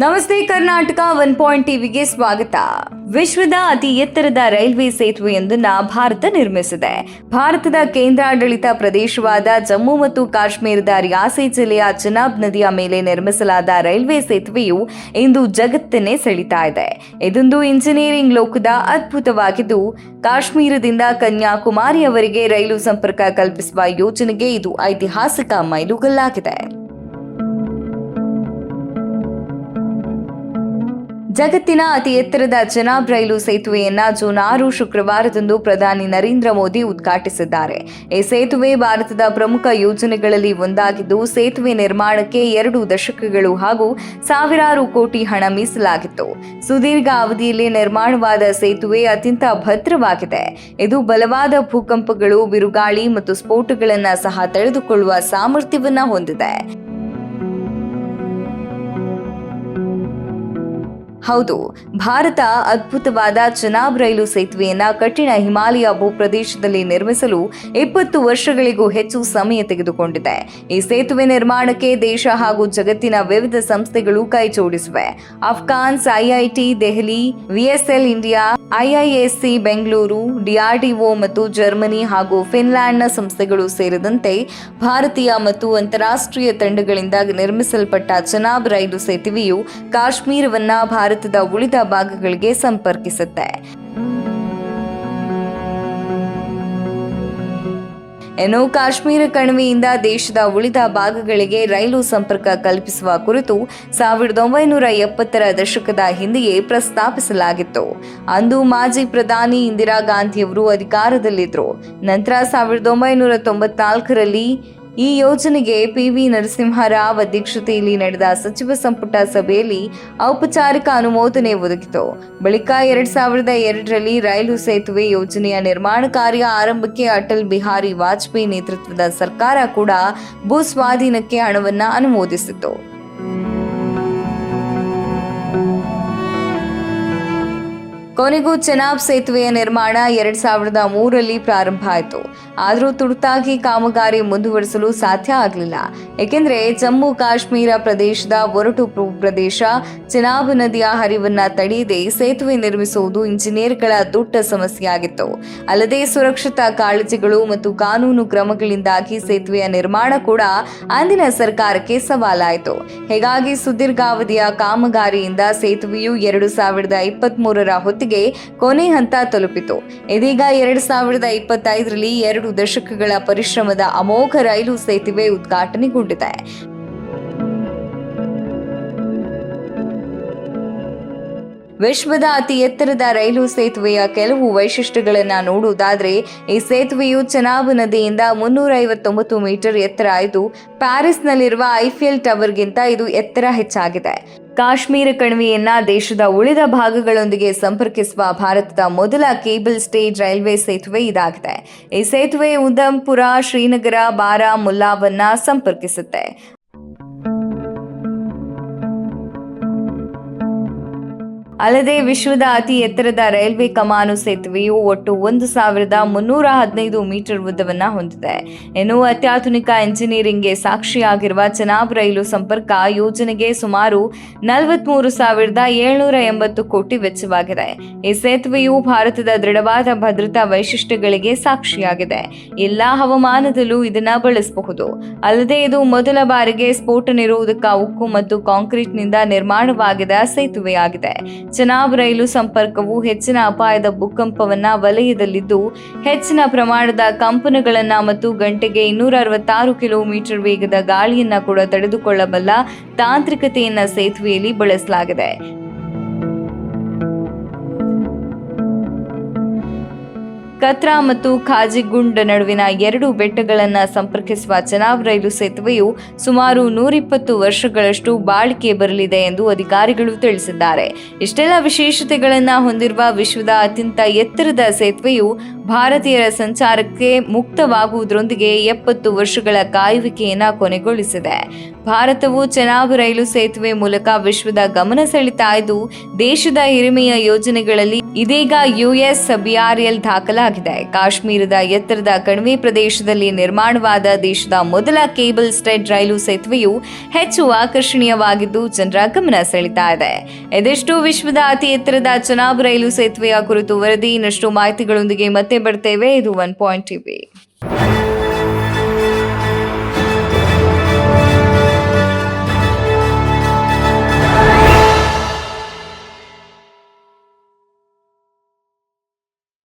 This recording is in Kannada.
ನಮಸ್ತೆ ಕರ್ನಾಟಕ 1 ಪಾಯಿಂಟ್ ಟಿವಿಗೆ ಸ್ವಾಗತ. ವಿಶ್ವದ ಅತಿ ಎತ್ತರದ ರೈಲ್ವೆ ಸೇತುವೆಯೊಂದನ್ನ ಭಾರತ ನಿರ್ಮಿಸಿದೆ. ಭಾರತದ ಕೇಂದ್ರಾಡಳಿತ ಪ್ರದೇಶವಾದ ಜಮ್ಮು ಮತ್ತು ಕಾಶ್ಮೀರದ ರಿಯಾಸಿ ಜಿಲ್ಲೆಯ ಚೆನಾಬ್ ನದಿಯ ಮೇಲೆ ನಿರ್ಮಿಸಲಾದ ರೈಲ್ವೆ ಸೇತುವೆಯು ಇಂದು ಜಗತ್ತನ್ನೇ ಸೆಳೀತಾ ಇದೆ. ಇದೊಂದು ಇಂಜಿನಿಯರಿಂಗ್ ಲೋಕದ ಅದ್ಭುತವಾಗಿದ್ದು, ಕಾಶ್ಮೀರದಿಂದ ಕನ್ಯಾಕುಮಾರಿಯವರೆಗೆ ರೈಲು ಸಂಪರ್ಕ ಕಲ್ಪಿಸುವ ಯೋಜನೆಗೆ ಇದು ಐತಿಹಾಸಿಕ ಮೈಲುಗಲ್ಲಾಗಿದೆ. ಜಗತ್ತಿನ ಅತಿ ಎತ್ತರದ ಚೆನಾಬ್ ರೈಲು ಸೇತುವೆಯನ್ನ ಜೂನ್ 6 ಶುಕ್ರವಾರದಂದು ಪ್ರಧಾನಿ ನರೇಂದ್ರ ಮೋದಿ ಉದ್ಘಾಟಿಸಿದ್ದಾರೆ. ಈ ಸೇತುವೆ ಭಾರತದ ಪ್ರಮುಖ ಯೋಜನೆಗಳಲ್ಲಿ ಒಂದಾಗಿದ್ದು, ಸೇತುವೆ ನಿರ್ಮಾಣಕ್ಕೆ 2 ದಶಕಗಳು ಹಾಗೂ ಸಾವಿರಾರು ಕೋಟಿ ಹಣ ಮೀಸಲಾಗಿತ್ತು. ಸುದೀರ್ಘ ಅವಧಿಯಲ್ಲಿ ನಿರ್ಮಾಣವಾದ ಸೇತುವೆ ಅತ್ಯಂತ ಭದ್ರವಾಗಿದೆ. ಇದು ಬಲವಾದ ಭೂಕಂಪಗಳು, ಬಿರುಗಾಳಿ ಮತ್ತು ಸ್ಫೋಟಗಳನ್ನು ಸಹ ತಡೆದುಕೊಳ್ಳುವ ಸಾಮರ್ಥ್ಯವನ್ನ ಹೊಂದಿದೆ. ಹೌದು, ಭಾರತ ಅದ್ಭುತವಾದ ಚೆನಾಬ್ ರೈಲು ಸೇತುವೆಯನ್ನ ಕಠಿಣ ಹಿಮಾಲಯ ಭೂಪ್ರದೇಶದಲ್ಲಿ ನಿರ್ಮಿಸಲು 20 ವರ್ಷಗಳಿಗೂ ಹೆಚ್ಚು ಸಮಯ ತೆಗೆದುಕೊಂಡಿದೆ. ಈ ಸೇತುವೆ ನಿರ್ಮಾಣಕ್ಕೆ ದೇಶ ಹಾಗೂ ಜಗತ್ತಿನ ವಿವಿಧ ಸಂಸ್ಥೆಗಳು ಕೈ ಜೋಡಿಸಿವೆ. ಅಫ್ಘಾನ್ಸ್, IIT Delhi, VSL India, IISc Bengaluru, DRDO ಮತ್ತು ಜರ್ಮನಿ ಹಾಗೂ ಫಿನ್ಲ್ಯಾಂಡ್ನ ಸಂಸ್ಥೆಗಳು ಸೇರಿದಂತೆ ಭಾರತೀಯ ಮತ್ತು ಅಂತಾರಾಷ್ಟ್ರೀಯ ತಂಡಗಳಿಂದ ನಿರ್ಮಿಸಲ್ಪಟ್ಟ ಚೆನಾಬ್ ರೈಲು ಸೇತುವೆಯು ಕಾಶ್ಮೀರವನ್ನ ಭಾರತದ ಉಳಿದ ಭಾಗಗಳಿಗೆ ಸಂಪರ್ಕಿಸುತ್ತೆ. ಇನ್ನು ಕಾಶ್ಮೀರ ಕಣಿವೆಯಿಂದ ದೇಶದ ಉಳಿದ ಭಾಗಗಳಿಗೆ ರೈಲು ಸಂಪರ್ಕ ಕಲ್ಪಿಸುವ ಕುರಿತು 1970ರ ದಶಕದ ಹಿಂದೆಯೇ ಪ್ರಸ್ತಾಪಿಸಲಾಗಿತ್ತು. ಅಂದು ಮಾಜಿ ಪ್ರಧಾನಿ ಇಂದಿರಾ ಗಾಂಧಿಯವರು ಅಧಿಕಾರದಲ್ಲಿದ್ದರು. ನಂತರ 1994ರಲ್ಲಿ ಈ ಯೋಜನೆಗೆ ಪಿವಿ ನರಸಿಂಹರಾವ್ ಅಧ್ಯಕ್ಷತೆಯಲ್ಲಿ ನಡೆದ ಸಚಿವ ಸಂಪುಟ ಸಭೆಯಲ್ಲಿ ಔಪಚಾರಿಕ ಅನುಮೋದನೆ ಒದಗಿತು. ಬಳಿಕ 2002ರಲ್ಲಿ ರೈಲು ಸೇತುವೆ ಯೋಜನೆಯ ನಿರ್ಮಾಣ ಕಾರ್ಯ ಆರಂಭಕ್ಕೆ ಅಟಲ್ ಬಿಹಾರಿ ವಾಜಪೇಯಿ ನೇತೃತ್ವದ ಸರ್ಕಾರ ಕೂಡ ಭೂ ಸ್ವಾಧೀನಕ್ಕೆ ಹಣವನ್ನು ಅನುಮೋದಿಸಿತು. ಕೊನೆಗೂ ಚೆನಾಬ್ ಸೇತುವೆಯ ನಿರ್ಮಾಣ 2003ರಲ್ಲಿ ಪ್ರಾರಂಭ ಆಯಿತು. ಆದರೂ ತುರ್ತಾಗಿ ಕಾಮಗಾರಿ ಮುಂದುವರಿಸಲು ಸಾಧ್ಯ ಆಗಲಿಲ್ಲ. ಏಕೆಂದರೆ ಜಮ್ಮು ಕಾಶ್ಮೀರ ಪ್ರದೇಶದ ಒರಟು ಪ್ರದೇಶ ಚೆನಾಬ್ ನದಿಯ ಹರಿವನ್ನ ತಡೆಯದೆ ಸೇತುವೆ ನಿರ್ಮಿಸುವುದು ಇಂಜಿನಿಯರ್ಗಳ ದೊಡ್ಡ ಸಮಸ್ಯೆಯಾಗಿತ್ತು. ಅಲ್ಲದೆ ಸುರಕ್ಷತಾ ಕಾಳಜಿಗಳು ಮತ್ತು ಕಾನೂನು ಕ್ರಮಗಳಿಂದಾಗಿ ಸೇತುವೆಯ ನಿರ್ಮಾಣ ಕೂಡ ಅಂದಿನ ಸರ್ಕಾರಕ್ಕೆ ಸವಾಲಾಯಿತು. ಹೀಗಾಗಿ ಸುದೀರ್ಘಾವಧಿಯ ಕಾಮಗಾರಿಯಿಂದ ಸೇತುವೆಯು 2023ರ ಹೊತ್ತಿಗೆ ಕೊನೆ ಹಂತ ತಲುಪಿತು. ಇದೀಗ 2025ರಲ್ಲಿ 2 ದಶಕಗಳ ಪರಿಶ್ರಮದ ಅಮೋಘ ರೈಲು ಸೇತುವೆ ಉದ್ಘಾಟನೆಗೊಂಡಿದೆ. ವಿಶ್ವದ ಅತಿ ಎತ್ತರದ ರೈಲು ಸೇತುವೆಯ ಕೆಲವು ವೈಶಿಷ್ಟ್ಯಗಳನ್ನು ನೋಡುವುದಾದರೆ, ಈ ಸೇತುವೆಯು ಚೆನಾಬ್ ನದಿಯಿಂದ 359 ಮೀಟರ್ ಎತ್ತರ ಇದ್ದು, ಪ್ಯಾರಿಸ್ನಲ್ಲಿರುವ ಐಫೆಲ್ ಟವರ್ಗಿಂತ ಇದು ಎತ್ತರ ಹೆಚ್ಚಾಗಿದೆ. ಕಾಶ್ಮೀರ ಕಣಿವೆಯನ್ನ ದೇಶದ ಉಳಿದ ಭಾಗಗಳೊಂದಿಗೆ ಸಂಪರ್ಕಿಸುವ ಭಾರತದ ಮೊದಲ ಕೇಬಲ್ ಸ್ಟೇಜ್ ರೈಲ್ವೆ ಸೇತುವೆ ಇದಾಗಿದೆ. ಈ ಸೇತುವೆ ಉಧಂಪುರ, ಶ್ರೀನಗರ, ಬಾರಾಮುಲ್ಲಾವನ್ನ ಸಂಪರ್ಕಿಸುತ್ತೆ. ಅಲ್ಲದೆ ವಿಶ್ವದ ಅತಿ ಎತ್ತರದ ರೈಲ್ವೆ ಕಮಾನು ಸೇತುವೆಯು ಒಟ್ಟು 1315 ಮೀಟರ್ ಉದ್ದವನ್ನು ಹೊಂದಿದೆ. ಇನ್ನು ಅತ್ಯಾಧುನಿಕ ಇಂಜಿನಿಯರಿಂಗ್ಗೆ ಸಾಕ್ಷಿಯಾಗಿರುವ ಚೆನಾಬ್ ರೈಲು ಸಂಪರ್ಕ ಯೋಜನೆಗೆ ಸುಮಾರು 43,780 ಕೋಟಿ ವೆಚ್ಚವಾಗಿದೆ. ಈ ಸೇತುವೆಯು ಭಾರತದ ದೃಢವಾದ ಭದ್ರತಾ ವೈಶಿಷ್ಟ್ಯಗಳಿಗೆ ಸಾಕ್ಷಿಯಾಗಿದೆ. ಎಲ್ಲಾ ಹವಾಮಾನದಲ್ಲೂ ಇದನ್ನು ಬಳಸಬಹುದು. ಅಲ್ಲದೆ ಇದು ಮೊದಲ ಬಾರಿಗೆ ಸ್ಫೋಟ ನಿರೋಧಕ ಉಕ್ಕು ಮತ್ತು ಕಾಂಕ್ರೀಟ್ನಿಂದ ನಿರ್ಮಾಣವಾಗಿದ ಸೇತುವೆಯಾಗಿದೆ. ಚೆನಾಬ್ ರೈಲು ಸಂಪರ್ಕವು ಹೆಚ್ಚಿನ ಅಪಾಯದ ಭೂಕಂಪವನ್ನ ವಲಯದಲ್ಲಿದ್ದು, ಹೆಚ್ಚಿನ ಪ್ರಮಾಣದ ಕಂಪನಗಳನ್ನ ಮತ್ತು ಗಂಟೆಗೆ 266 ಕಿಲೋಮೀಟರ್ ವೇಗದ ಗಾಳಿಯನ್ನ ಕೂಡ ತಡೆದುಕೊಳ್ಳಬಲ್ಲ ತಾಂತ್ರಿಕತೆಯನ್ನ ಸೇತುವೆಯಲ್ಲಿ ಬಳಸಲಾಗಿದೆ. ಕತ್ರಾ ಮತ್ತು ಖಾಜಿಗುಂಡ್ ನಡುವಿನ 2 ಬೆಟ್ಟಗಳನ್ನು ಸಂಪರ್ಕಿಸುವ ಚೆನಾಬ್ ರೈಲು ಸೇತುವೆಯು ಸುಮಾರು 120 ವರ್ಷಗಳಷ್ಟು ಬಾಳಿಕೆ ಬರಲಿದೆ ಎಂದು ಅಧಿಕಾರಿಗಳು ತಿಳಿಸಿದ್ದಾರೆ. ಇಷ್ಟೆಲ್ಲ ವಿಶೇಷತೆಗಳನ್ನು ಹೊಂದಿರುವ ವಿಶ್ವದ ಅತ್ಯಂತ ಎತ್ತರದ ಸೇತುವೆಯು ಭಾರತೀಯರ ಸಂಚಾರಕ್ಕೆ ಮುಕ್ತವಾಗುವುದರೊಂದಿಗೆ 70 ವರ್ಷಗಳ ಕಾಯುವಿಕೆಯನ್ನು ಕೊನೆಗೊಳಿಸಿದೆ. ಭಾರತವು ಚೆನಾಬ್ ರೈಲು ಸೇತುವೆ ಮೂಲಕ ವಿಶ್ವದ ಗಮನ ಸೆಳೀತಾ ಇದ್ದು, ದೇಶದ ಹಿರಿಮೆಯ ಯೋಜನೆಗಳಲ್ಲಿ ಇದೀಗ USBRL ದಾಖಲಾಗಿದೆ. ಕಾಶ್ಮೀರದ ಎತ್ತರದ ಕಣಿವೆ ಪ್ರದೇಶದಲ್ಲಿ ನಿರ್ಮಾಣವಾದ ದೇಶದ ಮೊದಲ ಕೇಬಲ್ ಸ್ಟೆಡ್ ರೈಲು ಸೇತುವೆಯು ಹೆಚ್ಚು ಆಕರ್ಷಣೀಯವಾಗಿದ್ದು ಜನರ ಗಮನ ಸೆಳೀತಾ ಇದೆ. ಇದಿಷ್ಟು ವಿಶ್ವದ ಅತಿ ಎತ್ತರದ ಚೆನಾಬ್ ರೈಲು ಸೇತುವೆಯ ಕುರಿತು ವರದಿ. ಇನ್ನಷ್ಟು ಮಾಹಿತಿಗಳೊಂದಿಗೆ ಮತ್ತೆ ಬರ್ತೇವೆ. ಇದು 1 ಪಾಯಿಂಟ್ TV.